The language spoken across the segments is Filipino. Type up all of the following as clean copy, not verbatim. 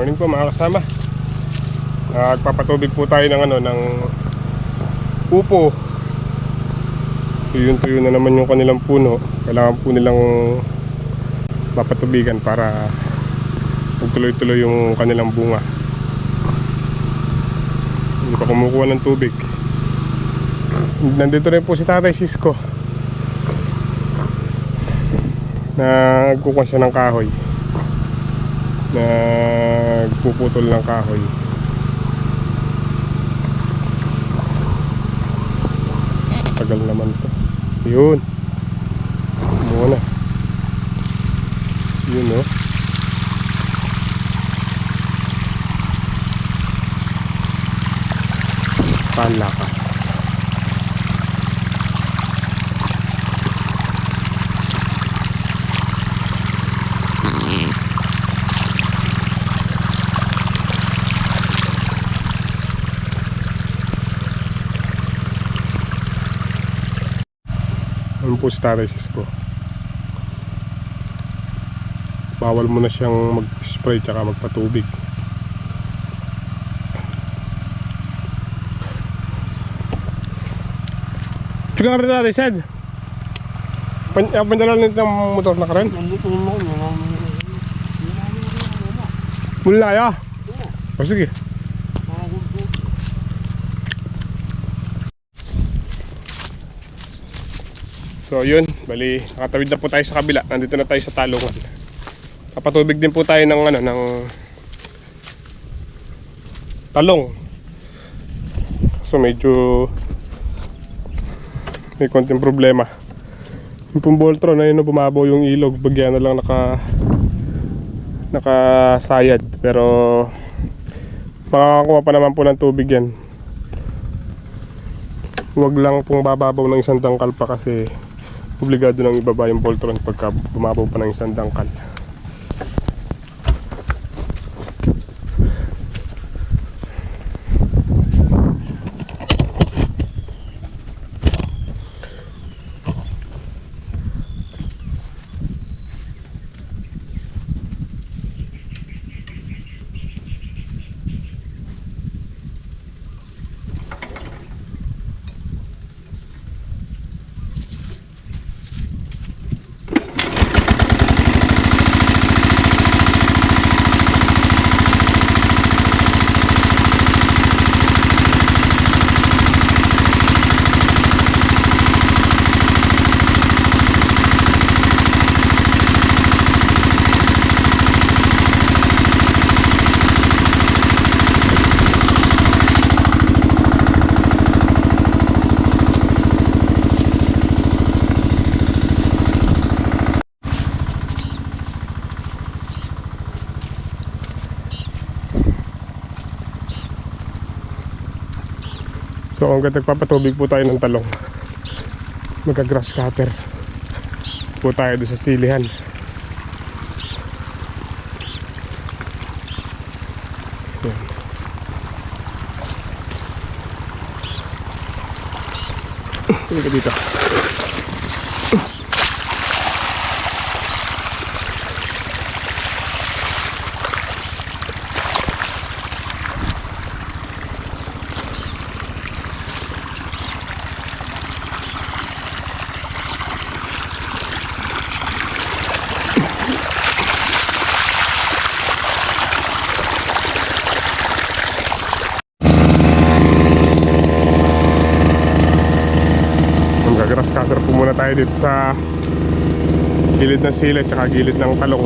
morning po mga kasama. Nagpapatubig po tayo ng ng upo. Tuyo na naman yung kanilang puno. Kailangan po nilang mapatubigan para magtuloy-tuloy yung kanilang bunga. Hindi pa kumukuha ng tubig. Nandito rin po si Tatay Cisco. Nagkukuha siya ng kahoy. Nagpuputol ng kahoy. Tagal naman to. Yun. Muna. Yun oh. Panlakas. Ano po si Tatay Cisco? Bawal mo na siyang mag-spray tsaka magpatubig. Tsaka rin natin, Sad. Pandala nito ng motor na karen? Mula ya? O sige. So yun, bali nakatawid na po tayo sa kabila. Nandito na tayo sa talungan. Kapatubig din po tayo ng ng talong. So medyo may konting problema. Yung pumboltron na yun, bumabaw yung ilog. Bagyan na lang nakasayad. Pero makakakuha pa naman po ng tubig yan. Huwag lang pong bababaw ng isang dangkal pa kasi obligado nang ibaba yung boltron pagka bumabaw pa ng isang dangkal. So hanggang nagpapatubig po tayo ng talong, magka-grass cutter po tayo doon sa silihan. Yan. Halika dito. Grass cutter po muna tayo dito sa gilid ng sila at gilid ng talong.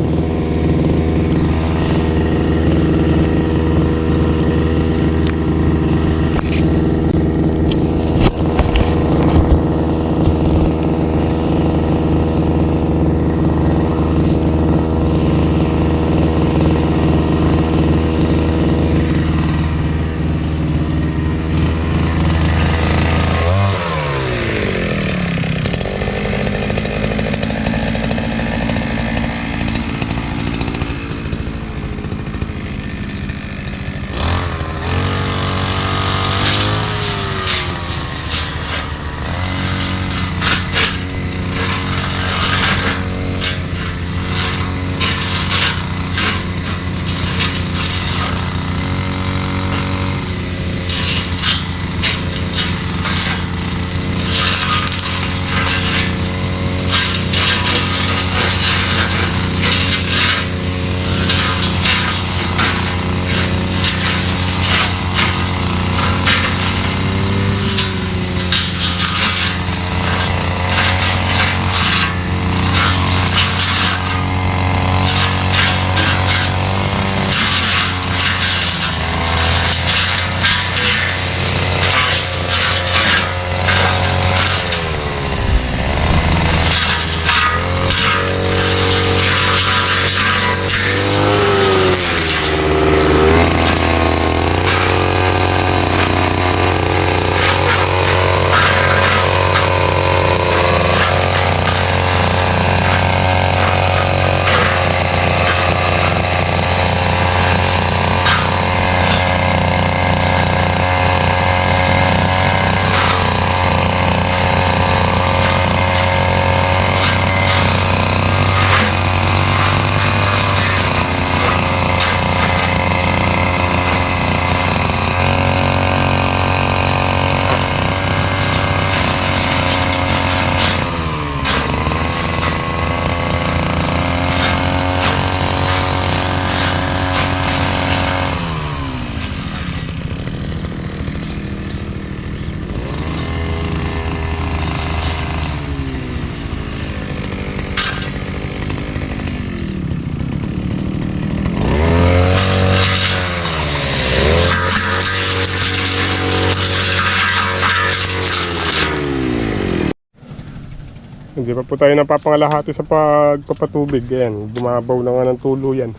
Hindi pa po tayo napapangalahati sa pagpapatubig. Ayan, bumabaw na nga ng tuluyan.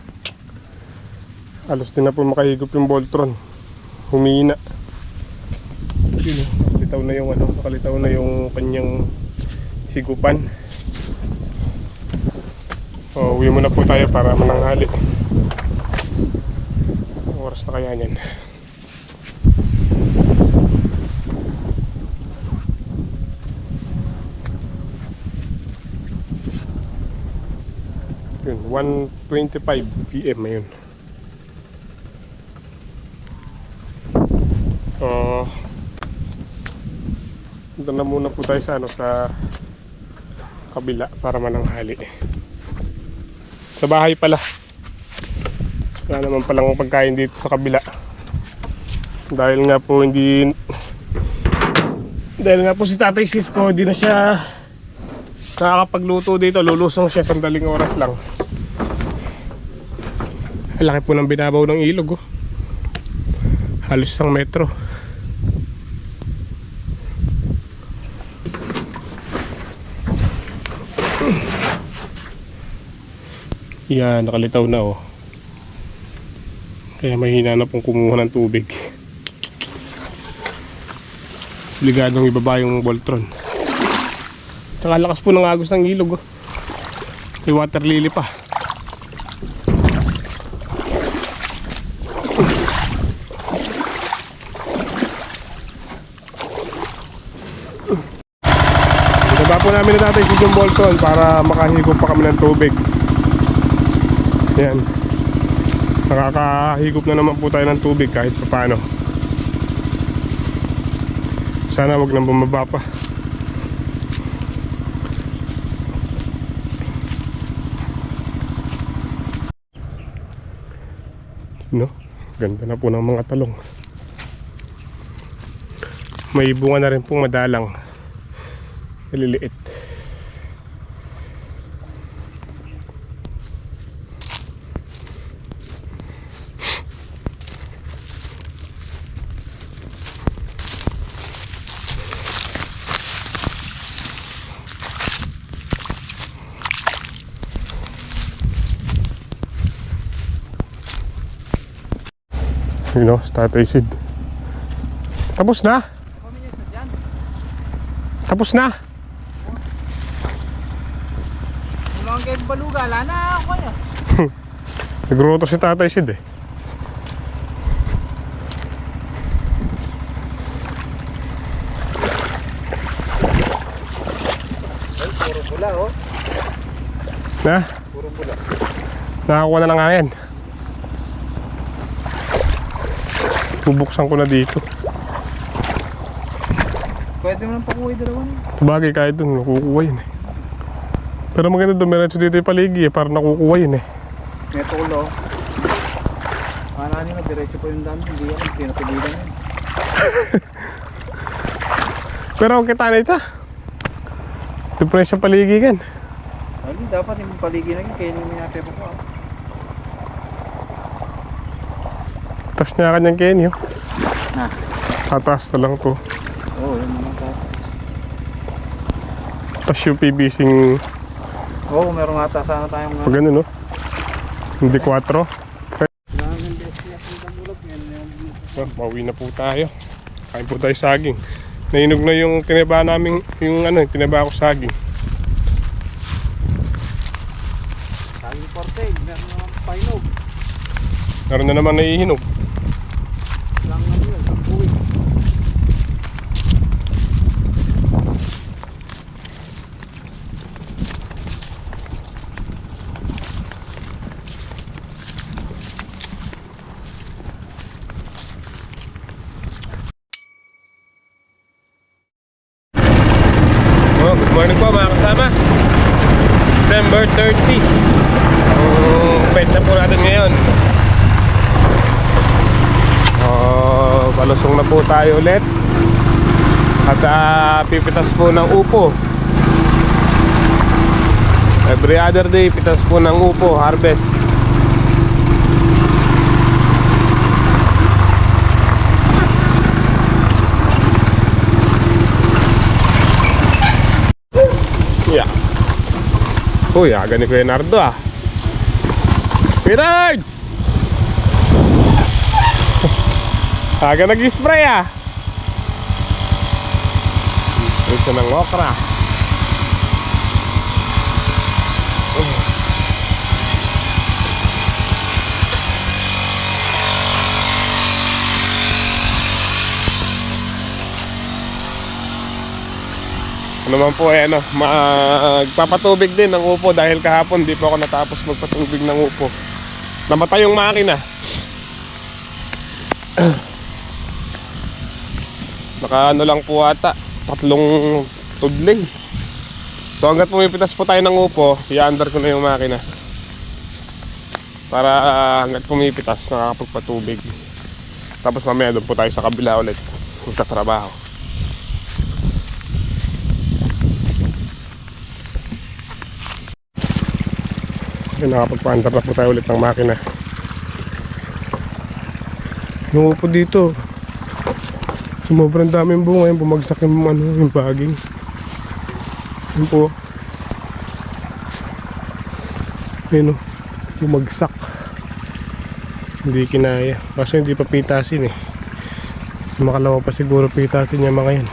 Alos din na po makahigop yung Voltron. Humina. Yun, nakalitaw na yung nakalitaw na yung kanyang higupan. Uwi muna po tayo para mananghali. Oras na kaya niyan. Yun, 1:25 PM ngayon. So, punta na muna po tayo sa kabila para mananghali. Sa bahay pala. Wala naman palang pagkain dito sa kabila. Dahil nga po si Tatay Cisco, hindi na siya nakakapagluto dito. Lulusong siya sandaling oras lang. Laki po ng binabaw ng ilog, oh. Halos 1 metro. Yan, nakalitaw na, oh. Kaya mahina na pong kumuha ng tubig. Obligadong ibaba yung Voltron. Tsaka lakas po ng agos ng ilog, oh. May water lily pa. Ibaba po namin na natin si John Voltron para makahigop pa kami ng tubig. Yan. Nakakahigop na naman po tayo ng tubig kahit paano. Sana wag nang bumaba pa. No? Ganda na po ng mga talong. May bunga na rin pong madalang. Maliliit. You know, Tatay Sid. Tapos na? Tapos na? Ang kay baluga, lana ako ya. Nagruto si Tatay Sid, eh. Ay, puro bula, oh. Na? Puro bula. Nakakuha na ng hangin. Bubuksan ko na dito. Pwede mo nang pakuha yung dalawa niya. Bagay kahit dun, nakukuha yun, eh. Pero maganda dumiretso dito yung paligi, eh. Para nakukuha yun, eh. May tulo. Ano na, diretso po yung dami. Hindi yan, pinatubigan yun. Pero ang kita na ito. Depresya paligi kan. Ay, dapat yung paligi na yun. Kaya yung minape pa ko. Tapos niya kanyang kenyo. Na? Tatas na lang to. Oo, yun naman ka. Tapos yung PVC-ing Oo, meron ata sana tayong pag ano, no? Hindi 4. Mauwi na po tayo. Kain po tayo saging. Nainog na yung tinaba namin, yung tinaba ko saging. Saging portail, meron naman painog. Meron na naman naihinog. Lang na yun, ang buwig. Good morning po mga kasama. December 30. Ang petsa po natin ngayon. Palusong na po tayo ulit. At pipitas po ng upo. Every other day pitas po ng upo, harvest. Yeah. Uy, aga ni Kuya Nardo ah. Pirards! Aga nag-spray ah. Ito ng okra. Ano naman po magpapatubig din ng upo dahil kahapon di po ako natapos magpatubig ng upo. Namatay yung makina. Naka ano lang po ata, 3 tudling. So hanggat pumipitas po tayo ng upo, i-under ko na yung makina. Para hanggat pumipitas, nakakapagpatubig. Tapos mamaya doon po tayo sa kabila ulit magtatrabaho. Nakapagpa-under na po tayo ulit ng makina. Yung upo dito, sobrang daming bunga yung bumagsak yung baging. Yun po. Yun o, bumagsak. Hindi kinaya. Kaso hindi pa pitasin eh. Kasi makalawa pa siguro pitasin niya mga yan.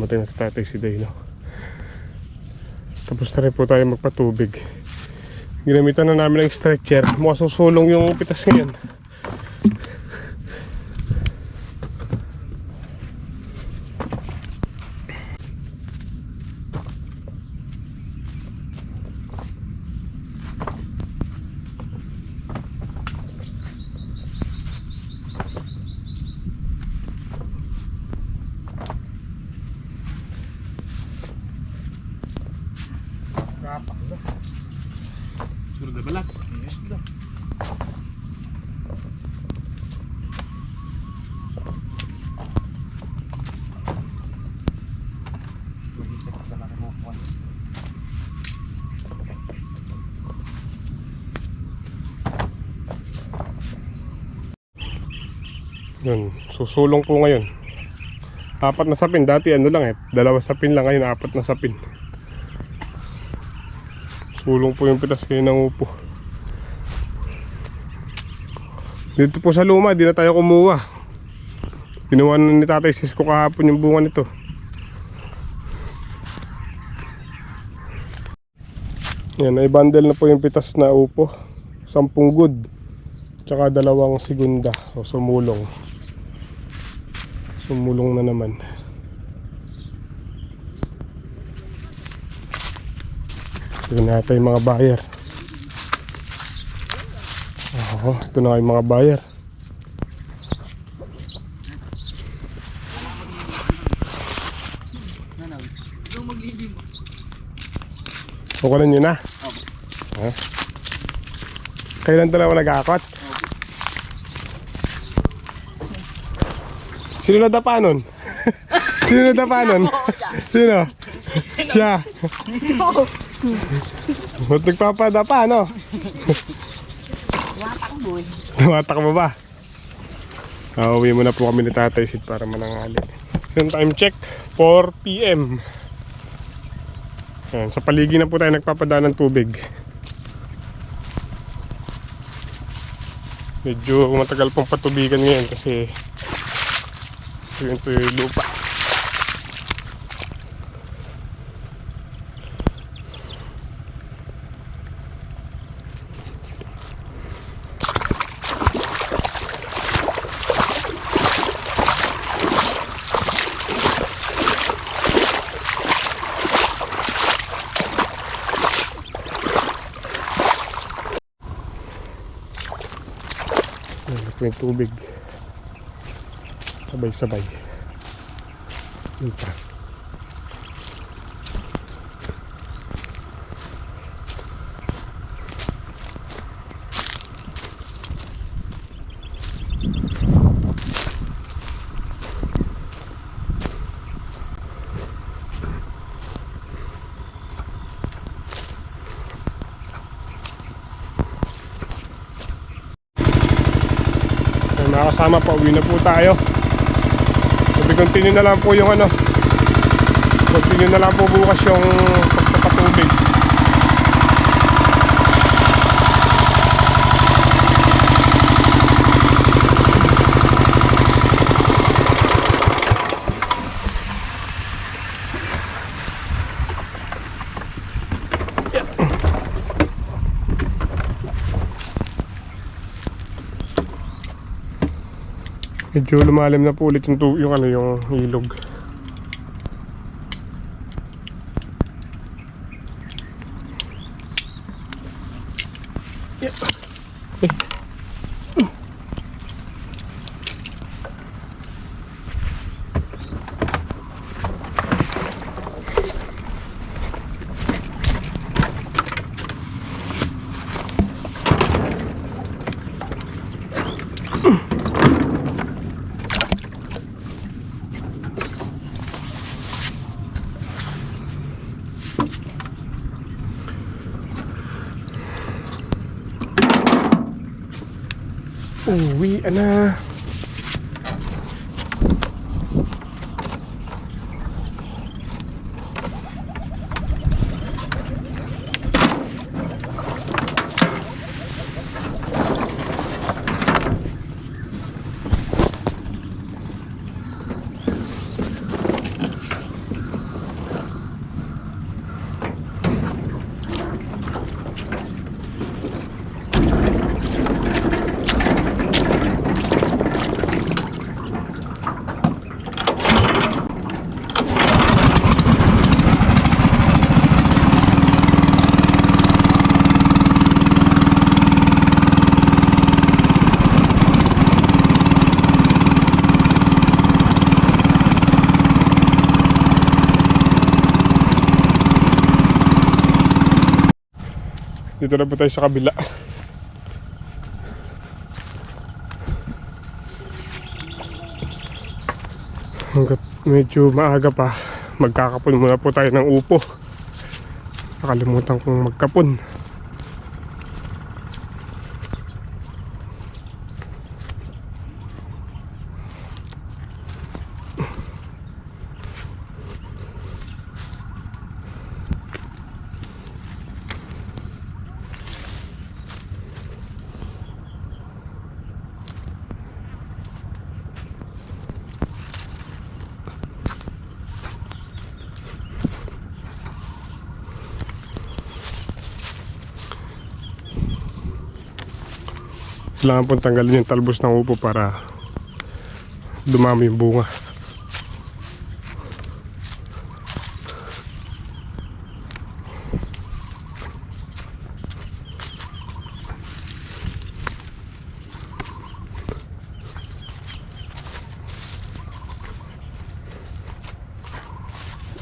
Matay na sa tatay si Day, no? Tapos na rin po tayo magpatubig. Ginamitan na namin ng stretcher. Mukhang susulong yung pitas ngayon. Sudah balat. Yes, dah. Yun, susulong po ngayon. 4 na sapin, dati ano lang 2 sapin lang, ngayon 4 na sapin. Sulong po yung pitas kayo ng upo. Dito po sa luma, di na tayo kumuha. Ginawa na ni Tatay Sisko kahapon yung bunga nito. Yan, ay bundle na po yung pitas na upo. 10 good. Tsaka 2 segunda. O sumulong. Sumulong na naman. Ito na ata yung mga buyer. Ito na yung mga buyer. Kukunan nyo na? Kailan dalawa nag-aakot? Sino nadapa nun? Sino nadapa nun? Sino? Siya. Ba't nagpapadapa, no? Tumatakbo eh. Tumatakbo ba? Uwi muna po kami ni Tatay Sid para manangali. Yung time check, 4 PM. Ayan, sa paligi na po tayo nagpapadaan ng tubig. Medyo matagal pong patubigan ngayon kasi yun po yung lupa. May tubig sabay-sabay. Yun pa. Mga kasama, pauwi na po tayo. Sabi, continue na lang po yung ano. Continue na lang po bukas yung pagpapatubig. Medyo lumalim na po ulit yung ano, yung ilog. Yeah. Eh. Uwi na. Dito na po tayo sa kabila. Hanggat medyo maaga pa, magkakapon muna po tayo ng upo. Nakalimutan kong magkapon. Kailangan pong tanggalin yung talbos ng upo para dumami yung bunga.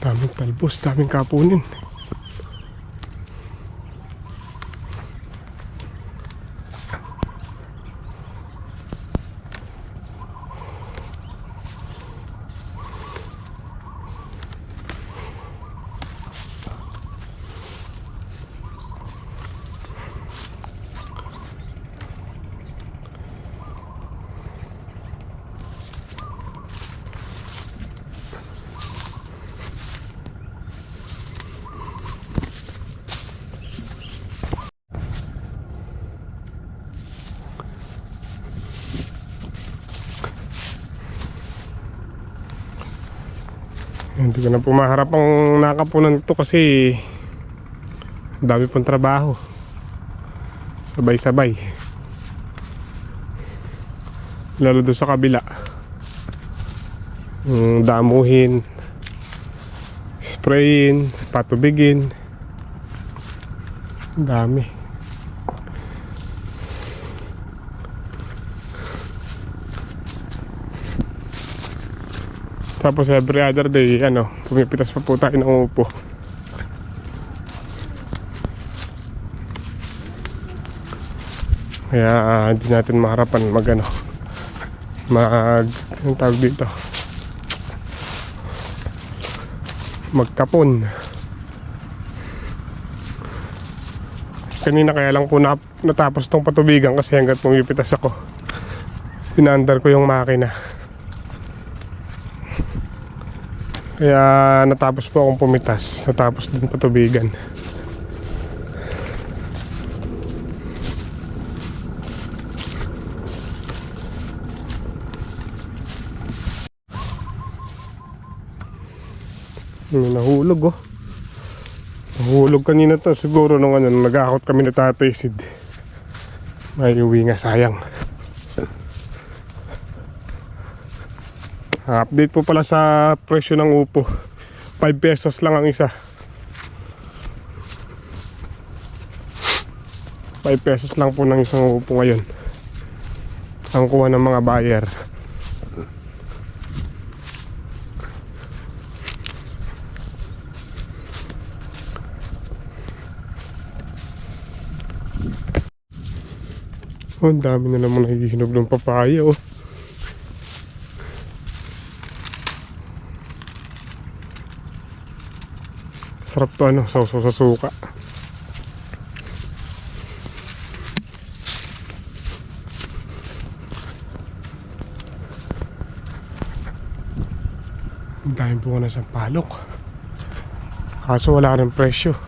Daming talbos, daming kapunin. Hindi ko na po maharap ang nakapunan ito kasi dami pong trabaho. Sabay-sabay. Lalo doon sa kabila. Damuhin, sprayin, patubigin. Dami. Tapos every other day, pumipitas pa po tayo ng upo. Kaya hindi natin maharapan anong tawag dito, magkapon. Kanina kaya lang po natapos tong patubigan kasi hanggat pumipitas ako. Pinaandar ko yung makina. Kaya natapos po akong pumitas. Natapos din patubigan. Nahulog oh. Nahulog kanina to. Siguro nung nag-aakot kami na Tatay Sid. May uwi nga, sayang. Update po pala sa presyo ng upo. 5 pesos lang ang isa. 5 pesos lang po ng isang upo ngayon ang kuha ng mga buyer. Oh, ang dami na naman nahihinog ng papaya oh. Sarap to sausaw sa suka. Ang daming bunga na sa palok. Kaso wala ka ng presyo.